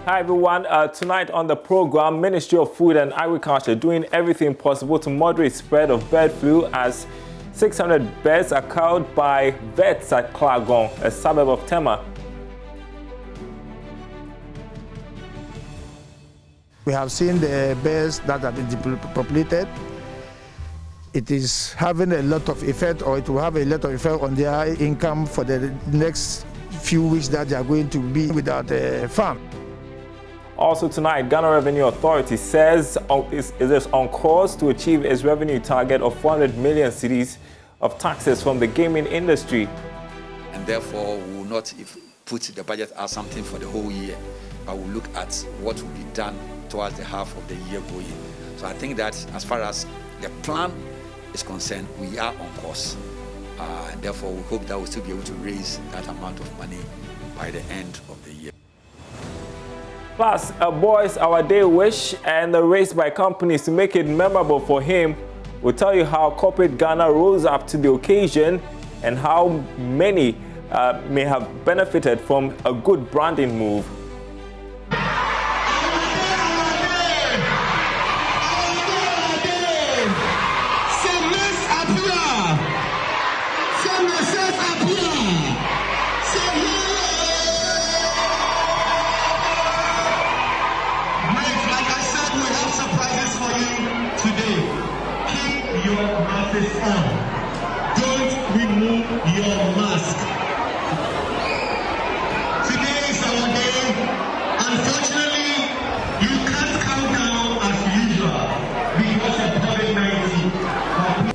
Hi everyone, tonight on the program, Ministry of Food and Agriculture doing everything possible to moderate spread of bird flu as 600 birds are culled by vets at Klagong, a suburb of Tema. We have seen the birds that have been depopulated. It is having a lot of effect, or it will have a lot of effect on their income for the next few weeks that they are going to be without a farm. Also tonight, Ghana Revenue Authority says it is on course to achieve its revenue target of 400 million cedis of taxes from the gaming industry. And therefore, we will not put the budget as something for the whole year, but we'll look at what will be done towards the half of the year going. So I think that as far as the plan is concerned, we are on course. And therefore, we hope that we'll still be able to raise that amount of money by the end of the year. Plus, a Boys Our Day wish and the race by companies to make it memorable for him. We'll tell you how corporate Ghana rose up to the occasion and how many may have benefited from a good branding move. Don't remove your mask. Today is our day. Unfortunately, you can't count down as usual because of COVID-19.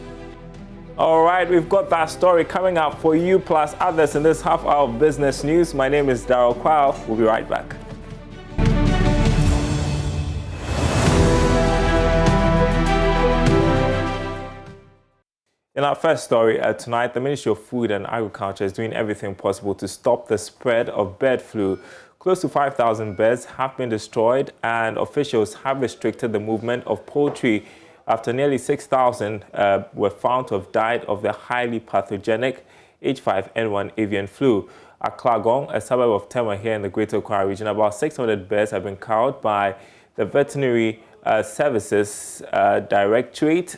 All right, we've got that story coming up for you plus others in this half hour of business news. My name is Darryl Kwao. We'll be right back. In our first story tonight, the Ministry of Food and Agriculture is doing everything possible to stop the spread of bird flu. Close to 5,000 birds have been destroyed, and officials have restricted the movement of poultry after nearly 6,000 were found to have died of the highly pathogenic H5N1 avian flu. At Klagong, a suburb of Tema here in the Greater Accra region, about 600 birds have been culled by the Veterinary Services Directorate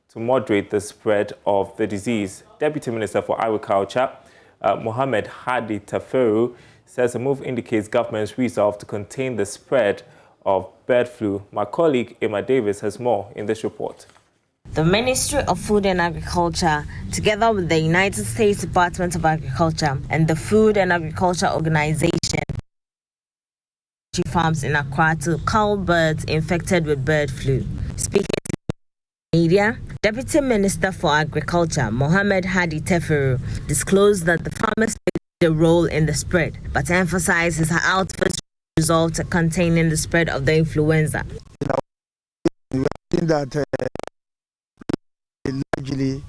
to moderate the spread of the disease. Deputy Minister for Agriculture, Mohammed Hadi Taferu, says the move indicates government's resolve to contain the spread of bird flu. My colleague Emma Davis has more in this report. The Ministry of Food and Agriculture, together with the United States Department of Agriculture and the Food and Agriculture Organization, farms in Accra to cull birds infected with bird flu. Speaking media, Deputy Minister for Agriculture, Mohammed Hadi Taferu, disclosed that the farmers played a role in the spread, but emphasized his outfit's resolve to containing the spread of the influenza. We have seen that largely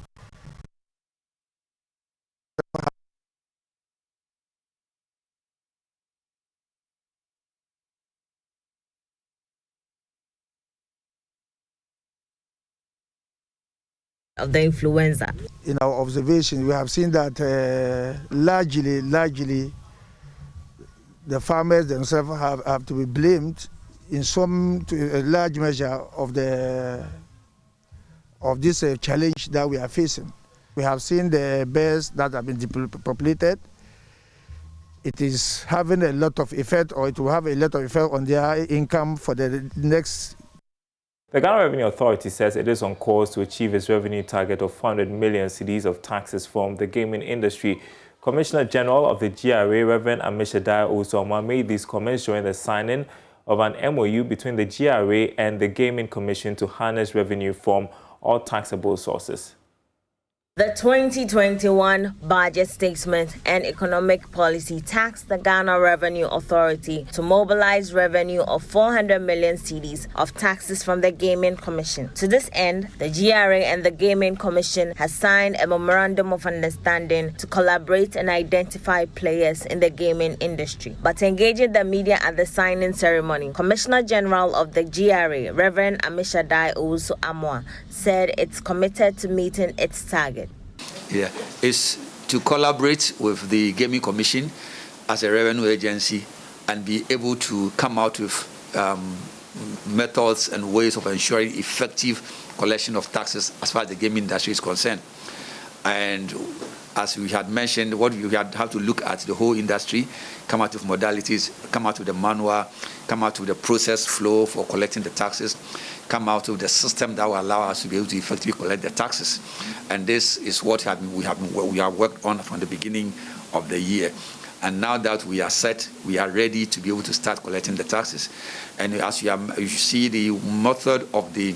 of the influenza. In our observation, we have seen that largely the farmers themselves have to be blamed in to a large measure of this challenge that we are facing. We have seen the birds that have been depopulated. It is having a lot of effect, or it will have a lot of effect on their income for the next. The Ghana Revenue Authority says it is on course to achieve its revenue target of 400 million cedis of taxes from the gaming industry. Commissioner General of the GRA, Reverend Amishadai Osoma, made these comments during the signing of an MOU between the GRA and the Gaming Commission to harness revenue from all taxable sources. The 2021 budget statement and economic policy tasked the Ghana Revenue Authority to mobilize revenue of 400 million cedis of taxes from the Gaming Commission. To this end, the GRA and the Gaming Commission has signed a memorandum of understanding to collaborate and identify players in the gaming industry. But engaging the media at the signing ceremony, Commissioner General of the GRA, Reverend Amishadai Osoma, said it's committed to meeting its target. Is to collaborate with the Gaming Commission as a revenue agency and be able to come out with methods and ways of ensuring effective collection of taxes as far as the gaming industry is concerned. And as we had mentioned, what we have to look at the whole industry, come out with modalities, come out with the manual, come out with the process flow for collecting the taxes, come out with the system that will allow us to be able to effectively collect the taxes. And this is what we have worked on from the beginning of the year. And now that we are set, we are ready to be able to start collecting the taxes. And as you see, the method of the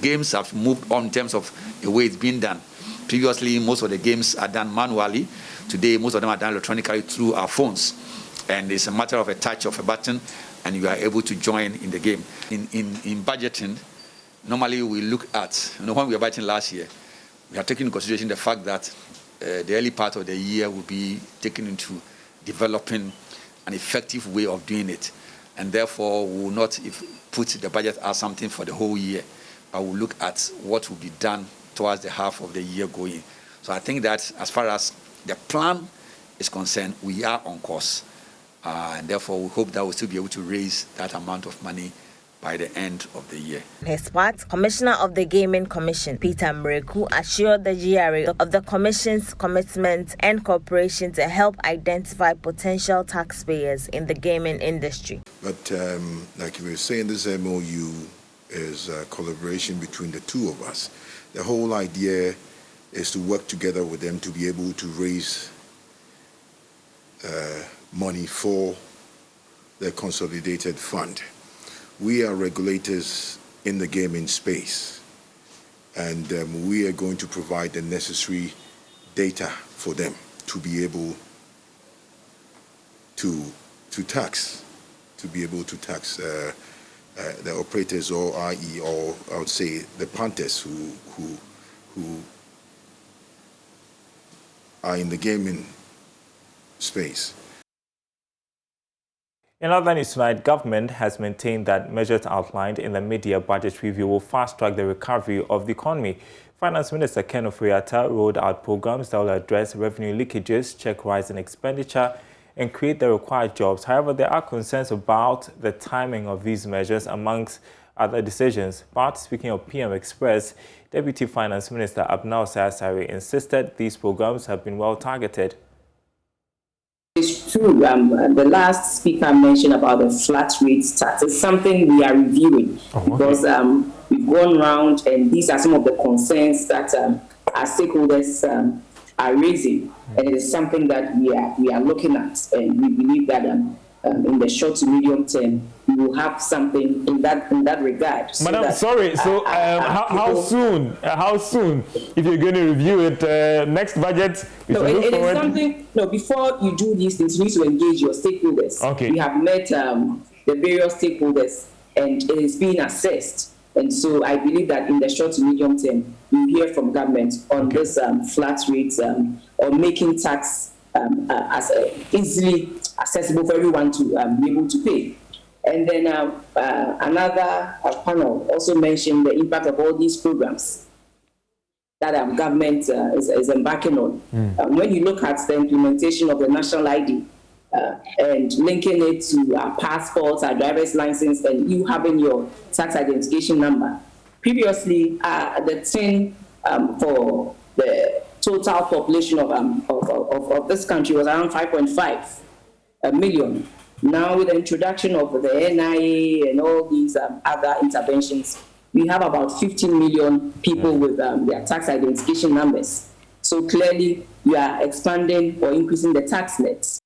games have moved on in terms of the way it's been done. Previously, most of the games are done manually. Today, most of them are done electronically through our phones. And it's a matter of a touch of a button, and you are able to join in the game. In budgeting, normally we look at, when we were budgeting last year, we are taking into consideration the fact that the early part of the year will be taken into developing an effective way of doing it. And therefore, we will not put the budget as something for the whole year, but we'll look at what will be done towards the half of the year going. So I think that as far as the plan is concerned, we are on course. And therefore, we hope that we'll still be able to raise that amount of money by the end of the year. On his part, Commissioner of the Gaming Commission, Peter Mreku, assured the GRA of the Commission's commitment and cooperation to help identify potential taxpayers in the gaming industry. But like we were saying, this MOU is a collaboration between the two of us. The whole idea is to work together with them to be able to raise money for the consolidated fund. We are regulators in the gaming space, and we are going to provide the necessary data for them to be able to tax the operators, or i.e., or I would say the punters who are in the gaming space. In other news tonight, government has maintained that measures outlined in the mid-year budget review will fast-track the recovery of the economy. Finance Minister Ken Ofori-Atta rolled out programs that will address revenue leakages, check rise in expenditure, and create the required jobs. However, there are concerns about the timing of these measures amongst other decisions. But speaking of PM Express, Deputy Finance Minister Abnao Sayasari insisted these programs have been well targeted. It's true. The last speaker mentioned about the flat rate tax. It's something we are reviewing because we've gone round, and these are some of the concerns that our stakeholders are raising, and it is something that we are looking at, and we believe that in the short to medium term we will have something in that regard. So Madam, sorry. So how soon? If you're going to review it next budget? No, it is something. No, before you do these things, you need to engage your stakeholders. Okay. We have met the various stakeholders, and it is being assessed. And so I believe that in the short to medium term, we hear from government on this flat rates or making tax as easily accessible for everyone to be able to pay. And then another panel also mentioned the impact of all these programs that government is embarking on. When you look at the implementation of the national ID and linking it to our passports, our driver's license, and you having your tax identification number. Previously, the thing for the total population of this country was around 5.5 million. Now, with the introduction of the NIA and all these other interventions, we have about 15 million people with their tax identification numbers. So clearly, we are expanding or increasing the tax nets.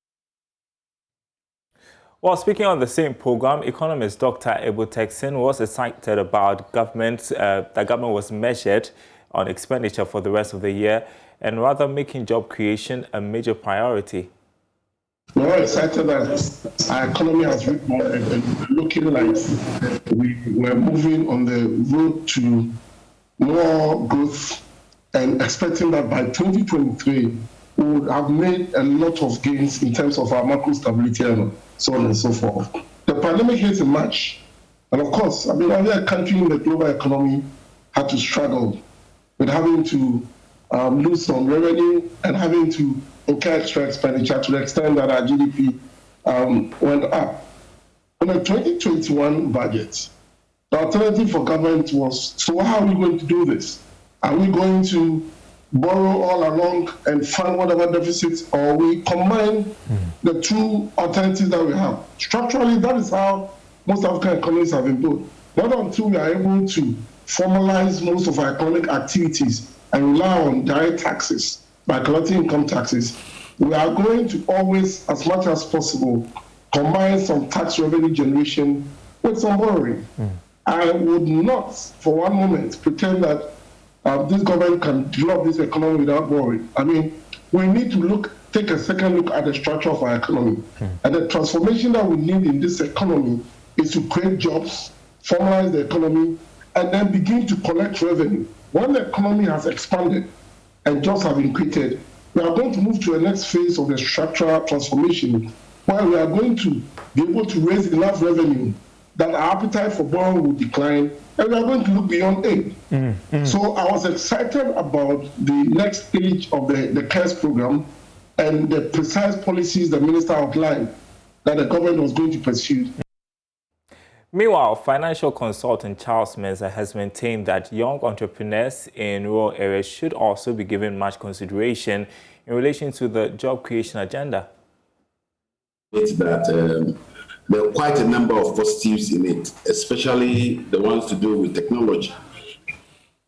Well, speaking on the same program, economist Dr. Abel Texan was excited about that government was measured on expenditure for the rest of the year and rather making job creation a major priority. We're excited that our economy has looking like we're moving on the road to more growth, and expecting that by 2023 we would have made a lot of gains in terms of our macro stability and so on and so forth. The pandemic hit in March, and of course, every country in the global economy had to struggle with having to lose some revenue and having to incur extra expenditure to the extent that our GDP went up. In the 2021 budget, the alternative for government was, so how are we going to do this? Are we going to borrow all along and fund whatever deficits, or we combine the two alternatives that we have? Structurally, that is how most African economies have been built. Not until we are able to formalize most of our economic activities and rely on direct taxes by collecting income taxes, we are going to always, as much as possible, combine some tax revenue generation with some borrowing. I would not, for one moment, pretend that this government can develop this economy without borrowing. I mean, we need to take a second look at the structure of our economy. And the transformation that we need in this economy is to create jobs, formalize the economy, and then begin to collect revenue. When the economy has expanded and jobs have been created, we are going to move to the next phase of the structural transformation, where we are going to be able to raise enough revenue that our appetite for borrowing will decline, and we are going to look beyond aid. So I was excited about the next stage of the CARES program and the precise policies the minister outlined that the government was going to pursue. Meanwhile, financial consultant Charles Mensah has maintained that young entrepreneurs in rural areas should also be given much consideration in relation to the job creation agenda. It's that there are quite a number of positives in it, especially the ones to do with technology.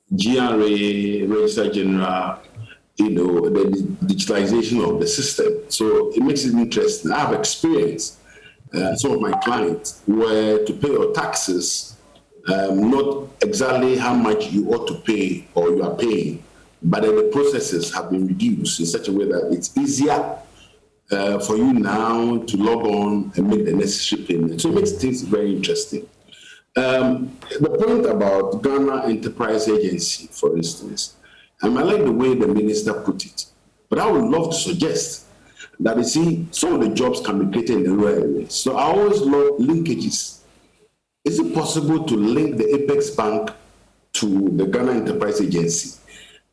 GRA, Registrar General, the digitalization of the system. So it makes it interesting. I have experience. Some of my clients were to pay your taxes, not exactly how much you ought to pay or you are paying, but then the processes have been reduced in such a way that it's easier for you now to log on and make the necessary payment. So it makes things very interesting. The point about Ghana Enterprise Agency, for instance, I like the way the minister put it, but I would love to suggest that, you see, some of the jobs can be created in the rural areas. So I always love linkages. Is it possible to link the Apex Bank to the Ghana Enterprise Agency?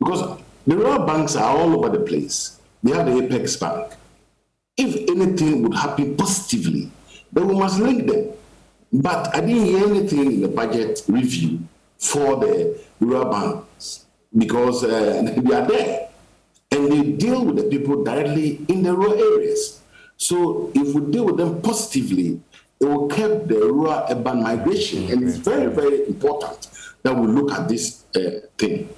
Because the rural banks are all over the place. They have the Apex Bank. If anything would happen positively, then we must link them. But I didn't hear anything in the budget review for the rural banks because they are there. And they deal with the people directly in the rural areas. So if we deal with them positively, it will keep the rural-urban migration. And it's very, very important that we look at this thing.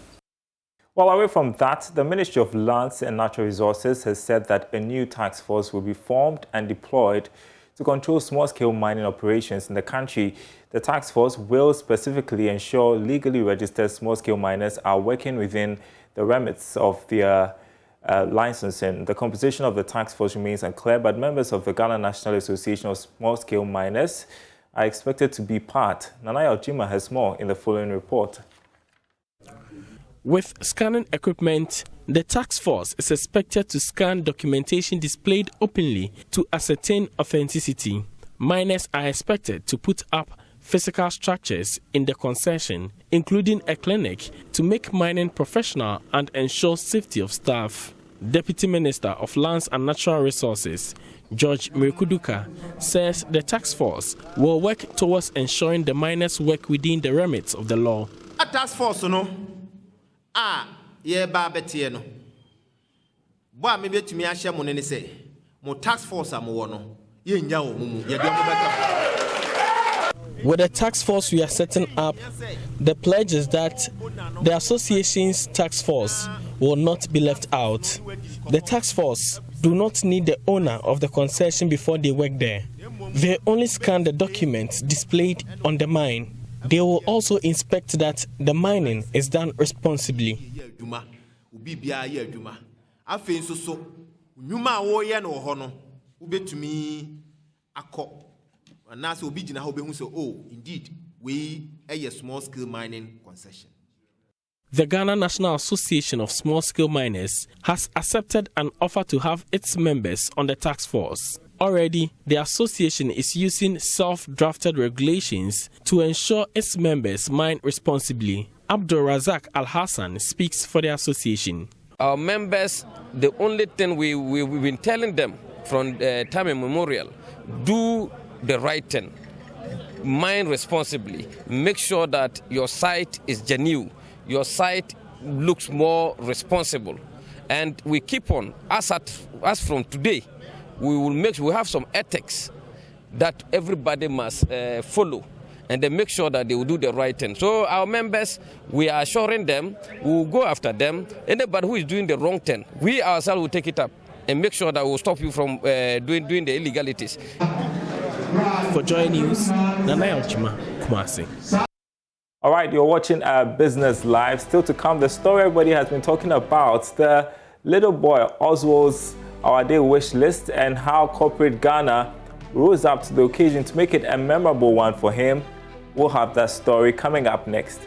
Well, away from that, the Ministry of Lands and Natural Resources has said that a new task force will be formed and deployed to control small-scale mining operations in the country. The task force will specifically ensure legally registered small-scale miners are working within the remits of their licensing. The composition of the task force remains unclear, but members of the Ghana National Association of Small-Scale Miners are expected to be part. Nanaya Ojima has more in the following report. With scanning equipment, the task force is expected to scan documentation displayed openly to ascertain authenticity. Miners are expected to put up physical structures in the concession, including a clinic, to make mining professional and ensure safety of staff. Deputy Minister of Lands and Natural Resources, George Mirkuduka, says the task force will work towards ensuring the miners work within the remits of the law. A task force, no? Ba betie no. Boa me betumi ahye mo ne say, mo task force amowo no. Ye nya wo mu ye de mo beka. With the task force we are setting up, the pledge is that the association's task force will not be left out. The task force do not need the owner of the concession before they work there. They only scan the documents displayed on the mine. They will also inspect that the mining is done responsibly. Indeed, we a small-scale mining concession. The Ghana National Association of Small-Scale Miners has accepted an offer to have its members on the task force. Already, the association is using self-drafted regulations to ensure its members mine responsibly. Abdul Razak Al-Hassan speaks for the association. Our members, the only thing we've been telling them from time immemorial, do the right thing, mine responsibly, make sure that your site is genuine, your site looks more responsible, and we keep on, as from today, we have some ethics that everybody must follow, and then make sure that they will do the right thing. So our members, we are assuring them, we will go after them. Anybody who is doing the wrong thing, we ourselves will take it up and make sure that we will stop you from doing the illegalities. For Joy News, Nana Yachima, Kumasi. All right, you're watching Business Live. Still to come, the story everybody has been talking about, the little boy Oswald's Our Day wish list, and how corporate Ghana rose up to the occasion to make it a memorable one for him. We'll have that story coming up next.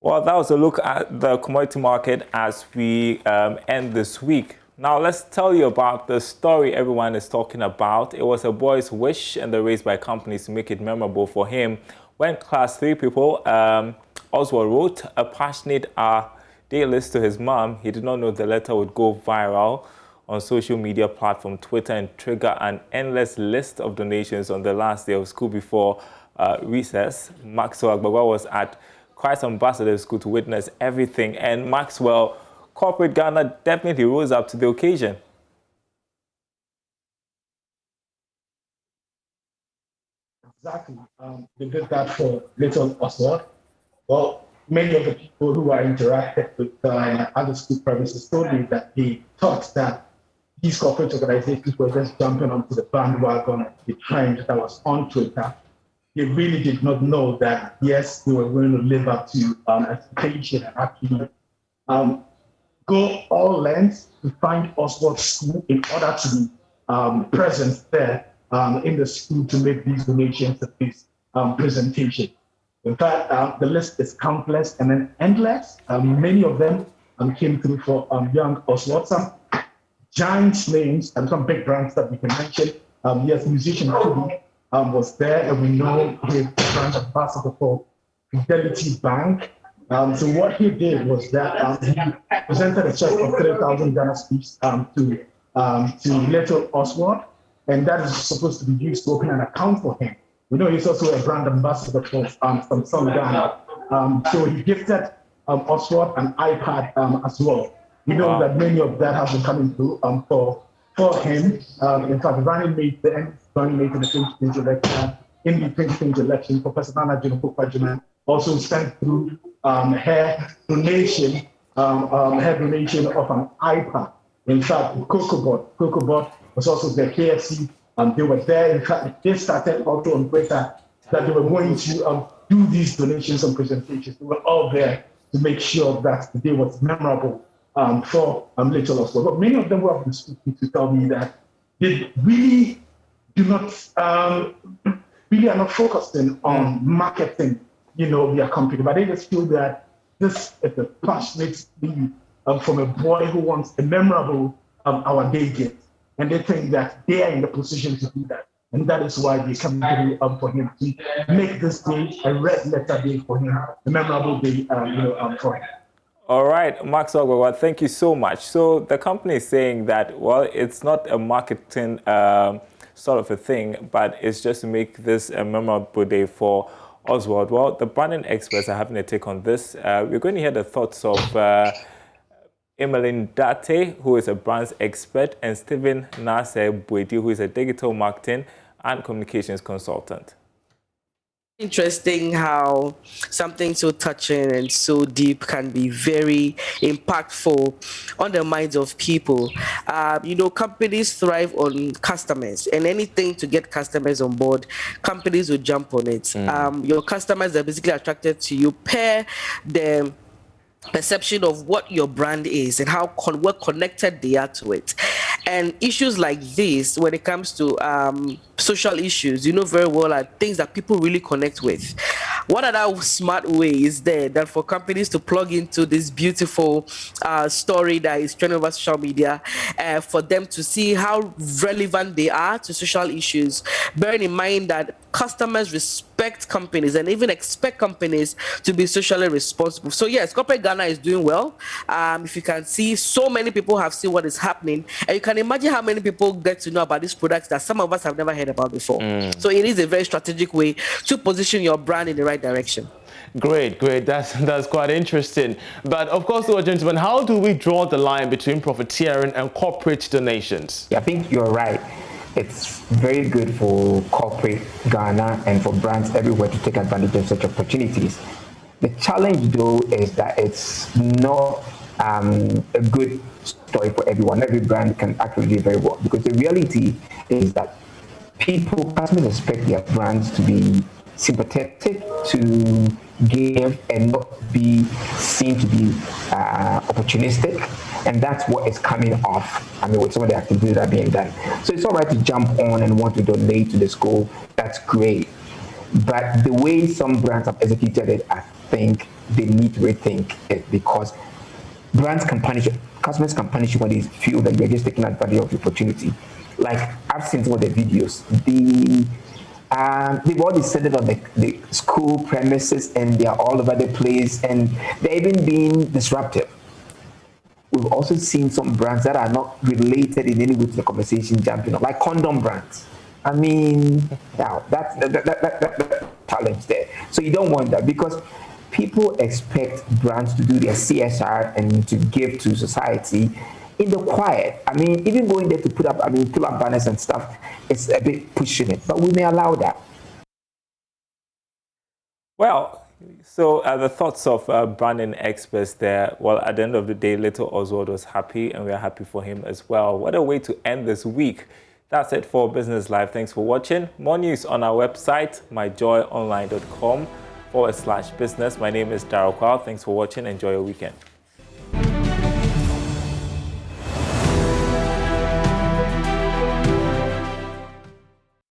Well, that was a look at the commodity market as we end this week. Now, let's tell you about the story everyone is talking about. It was a boy's wish and the race by companies to make it memorable for him. When Class 3 people, Oswald wrote a passionate day list to his mom. He did not know the letter would go viral on social media platform Twitter and trigger an endless list of donations on the last day of school before recess. Maxwell Agbagwa was at Christ Ambassador School to witness everything, and Maxwell, corporate Ghana definitely rose up to the occasion. Exactly. They did that for little Oswald. Well, many of the people who are interacted with other school premises told me that they thought that these corporate organizations were just jumping onto the bandwagon behind that was on Twitter. they really did not know that, yes, they were going to live up to expectation and actually go all lengths to find Oswald School in order to be present there in the school to make these donations at this presentation. In fact, the list is countless and then endless. Many of them came through for young Oswald. Some giant names and some big brands that we can mention. Yes, musician Kubi was there, and we know he's brand ambassador for Fidelity Bank. So what he did was that he presented a check of 3,000 Ghana cedis to little Oswald, and that is supposed to be used to open an account for him. We know he's also a brand ambassador for Samsung Ghana. So he gifted Oswald an iPad as well. We know that many of that has been coming through for him. In fact, running mate in the 2020 election, in the 2020 election, Professor Nana Junopukwa also sent through her donation of an iPad. In fact, CocoBot was also the KFC. They were there. In fact, they started also on Twitter that they were going to do these donations and presentations. They were all there to make sure that the day was memorable for little Oswald. But many of them were speaking to tell me that they really do not, really are not focusing on marketing, their company, but they just feel that this is a passionate lead from a boy who wants a memorable our day gift. And they think that they are in the position to do that. And that is why they come through for him to make this day a red letter day for him, a memorable day for him. All right, Max Ogwawa, thank you so much. So the company is saying that, well, it's not a marketing sort of a thing, but it's just to make this a memorable day for Oswald. Well, the branding experts are having a take on this. We're going to hear the thoughts of Emmeline Date, who is a brands expert, and Stephen Nasser Bwedi, who is a digital marketing and communications consultant. Interesting how something so touching and so deep can be very impactful on the minds of people. Companies thrive on customers, and anything to get customers on board, companies will jump on it. Your customers are basically attracted to you per the perception of what your brand is and how well connected they are to it. And issues like this, when it comes to social issues, very well are things that people really connect with. What other smart way is there than for companies to plug into this beautiful story that is trending over social media, for them to see how relevant they are to social issues, bearing in mind that customers respect companies and even expect companies to be socially responsible. So yes, corporate Ghana is doing well. If you can see, so many people have seen what is happening, and you can imagine how many people get to know about these products that some of us have never heard about before. So it is a very strategic way to position your brand in the right direction. Great. That's quite interesting. But of course, gentlemen, how do we draw the line between profiteering and corporate donations? I think you're right. It's very good for corporate Ghana and for brands everywhere to take advantage of such opportunities. The challenge, though, is that it's not a good story for everyone. Every brand can actually do very well, because the reality is that customers expect their brands to be sympathetic, to give, and not be seen to be opportunistic. And that's what is coming off, with some of the activities that are being done. So it's all right to jump on and want to donate to the school. That's great. But the way some brands have executed it, I think they need to rethink it, because brands can punish you, customers can punish you when they feel that you're just taking advantage of the opportunity. Like, I've seen some of the videos. They've already set it on the school premises, and they're all over the place, and they're even being disruptive. We've also seen some brands that are not related in any way to the conversation jumping up, like condom brands. Now that's the challenge there. So you don't want that, because people expect brands to do their CSR and to give to society in the quiet. Even going there to pull up banners and stuff, it's a bit pushing it, but we may allow that. Well, so the thoughts of branding experts there. Well, at the end of the day, little Oswald was happy, and we are happy for him as well. What a way to end this week. That's it for Business Live. Thanks for watching. More news on our website, myjoyonline.com/business. My name is Darryl Kwao. Thanks for watching. Enjoy your weekend.